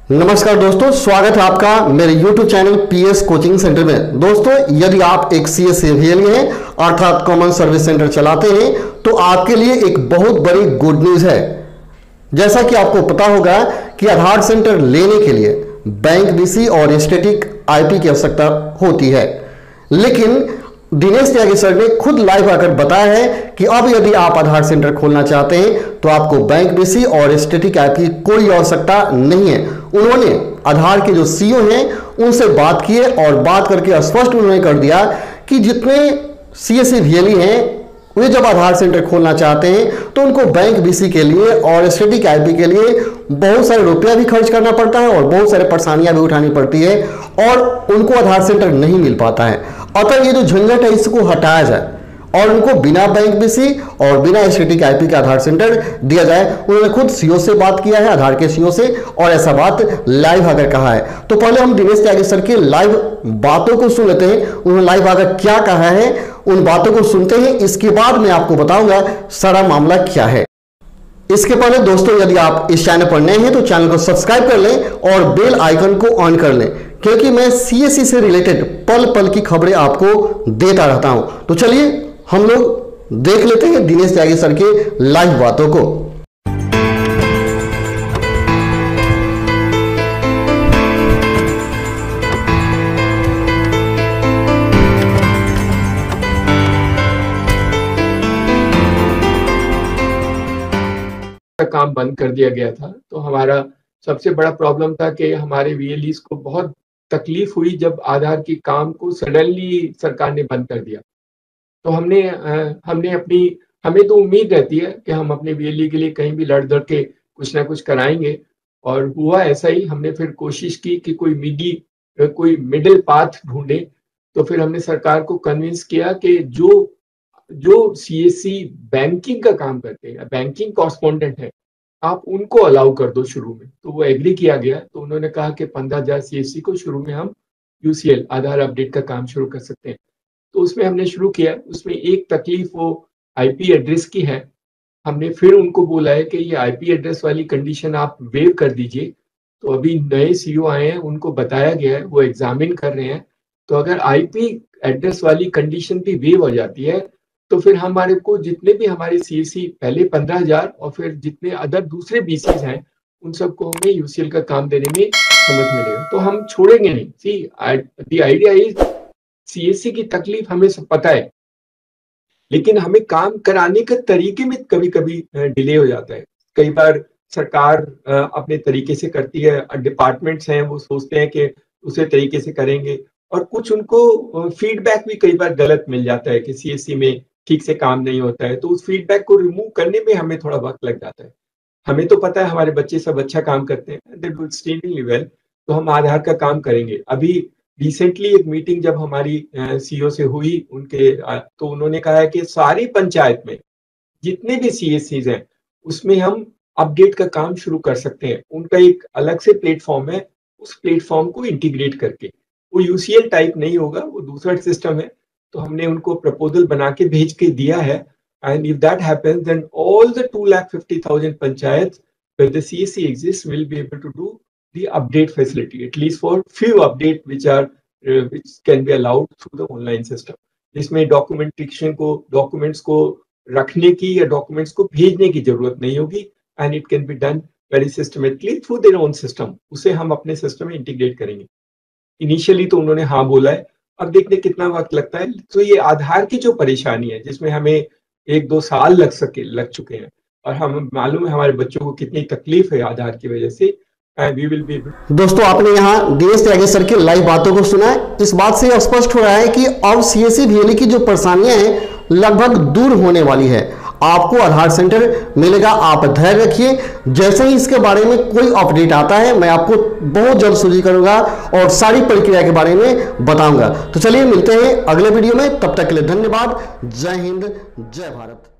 नमस्कार दोस्तों, स्वागत है आपका मेरे YouTube channel PS coaching centre में। दोस्तों, यदि आप एक CSCVL हैं अर्थात कॉमन सर्विस सेंटर चलाते हैं तो आपके लिए एक बहुत बड़ी गुड न्यूज़ है। जैसा कि आपको पता होगा कि आधार सेंटर लेने के लिए बैंक BC और स्टैटिक IP की आवश्यकता होती है, लेकिन दिनेश त्यागी सर ने खुद लाइव आकर बताया है कि अब यदि आप आधार सेंटर खोलना चाहते हैं तो आपको बैंक BC और स्टैटिक IP की कोई आवश्यकता नहीं है। उन्होंने आधार के जो CEO हैं उनसे बात की है और बात करके स्पष्ट उन्होंने कर दिया कि जितने CSCVL हैं वे जब आधार सेंटर खोलना चाहते हैं तो उनको बैंक BC के लिए और स्टैटिक IP के लिए बहुत सारे रुपया भी खर्च करना पड़ता है और बहुत सारे परेशानियां भी उठानी पड़ती है और उनको आधार सेंटर नहीं मिल पाता है। अतः ये जो झंझट है इसको हटाया जाए और उनको बिना बैंक BC और बिना स्टैटिक IP का आधार सेंटर दिया जाए। उन्होंने खुद CEO से बात किया है, आधार के CEO से, और ऐसा बात लाइव आकर कहा है। तो पहले हम दिनेश त्यागी सर के लाइव बातों को सुन लेते हैं। उन्होंने लाइव आकर क्या कहा है उन बातों को सुनते हैं, इसके बाद मैं आपको बताऊंगा सारा मामला क्या है। इसके पहले दोस्तों, यदि आप इस चैनल पर नए हैं तो चैनल को सब्सक्राइब कर लें और बेल आइकन को ऑन कर लें, क्योंकि मैं CSC से रिलेटेड पल पल की खबरें आपको देता रहता हूं। तो चलिए हम लोग देख लेते हैं दिनेश त्यागी सर के लाइव बातों को। काम बंद कर दिया गया था, तो हमारा सबसे बड़ा प्रॉब्लम था कि हमारे VLEs को बहुत तकलीफ हुई जब आधार की काम को सडनली सरकार ने बंद कर दिया। तो हमें तो उम्मीद रहती है कि हम अपने VLE के लिए कहीं भी लड़ दड़ के कुछ ना कुछ कराएंगे, और हुआ ऐसा ही। हमने फिर कोशिश की कि कोई मिडिल पाथ ढूंढे। तो फिर हमने सरकार को कन्विंस किया कि जो CSC बैंकिंग का काम करते हैं, बैंकिंग कॉरेस्पोंडेंट है, आप उनको अलाउ कर दो शुरू में। तो वो एग्री किया गया। तो उन्होंने कहा कि 15,000 CSC को शुरू में हम UCL आधार अपडेट का काम शुरू कर सकते हैं। तो उसमें हमने शुरू किया। उसमें एक तकलीफ वो IP एड्रेस की है। हमने फिर उनको बोला है कि ये IP एड्रेस वाली कंडीशन आप वेव कर दीजिए। तो अभी नए CEO आए हैं, उनको बताया गया है, वो एग्जामिन कर रहे हैं। तो अगर IP एड्रेस वाली कंडीशन भी वेव हो जाती है तो फिर हमारे को जितने भी हमारे CSC पहले 15,000 और फिर जितने अदर दूसरे BCs हैं उन सबको हमें UCL का काम देने में समझ मिलेगा। तो हम छोड़ेंगे नहीं। See the idea is, CSC की तकलीफ हमें सब पता है, लेकिन हमें काम कराने के तरीके में कभी कभी डिले हो जाता है। कई बार सरकार अपने तरीके से करती है, डिपार्टमेंट्स हैं वो सोचते हैं कि उसी तरीके से करेंगे, और कुछ उनको फीडबैक भी कई बार गलत मिल जाता है कि CSC में ठीक से काम नहीं होता है। तो उस फीडबैक को रिमूव करने में हमें थोड़ा वक्त लग जाता है। हमें तो पता है हमारे बच्चे सब अच्छा काम करते हैं, दे डू एक्सट्रीमली वेल, तो हम आधार का काम करेंगे। अभी रिसेंटली एक मीटिंग जब हमारी CEO से हुई तो उन्होंने कहा है कि सारी पंचायत में जितने भी CSCs हैं उसमें हम अपडेट का काम शुरू कर सकते हैं। उनका एक अलग से प्लेटफॉर्म है, उस प्लेटफॉर्म को इंटीग्रेट करके। वो UCL टाइप नहीं होगा, वो दूसरा सिस्टम है। तो हमने उनको प्रपोजल बना के भेज के दिया है, and if that happens then all the 250,000 panchayats where the CSC exists will be able to do the update facility, at least for few update which can be allowed through the online system, जिसमें documents को रखने की या documents को भेजने की जरूरत नहीं होगी, and it can be done very systematically through their own system. उसे हम अपने सिस्टम में इंटीग्रेट करेंगे। इनिशियली तो उन्होंने हाँ बोला है, अब देखते कितना वक्त लगता है। तो ये आधार की जो परेशानी है जिसमें हमें 1-2 साल लग चुके हैं, और हम मालूम है हमारे बच्चों को कितनी तकलीफ है आधार की वजह से। We will be. दोस्तों, आपने यहाँ दिनेश त्यागी सर की लाइव बातों को सुना है। इस बात से स्पष्ट हो रहा है कि अब CSCVL की जो परेशानियां हैं लगभग दूर होने वाली है। आपको आधार सेंटर मिलेगा, आप धैर्य रखिए। जैसे ही इसके बारे में कोई अपडेट आता है मैं आपको बहुत जल्द सूचित करूंगा और सारी प्रक्रिया के बारे में बताऊंगा। तो चलिए मिलते हैं अगले वीडियो में, तब तक के लिए धन्यवाद। जय हिंद, जय भारत।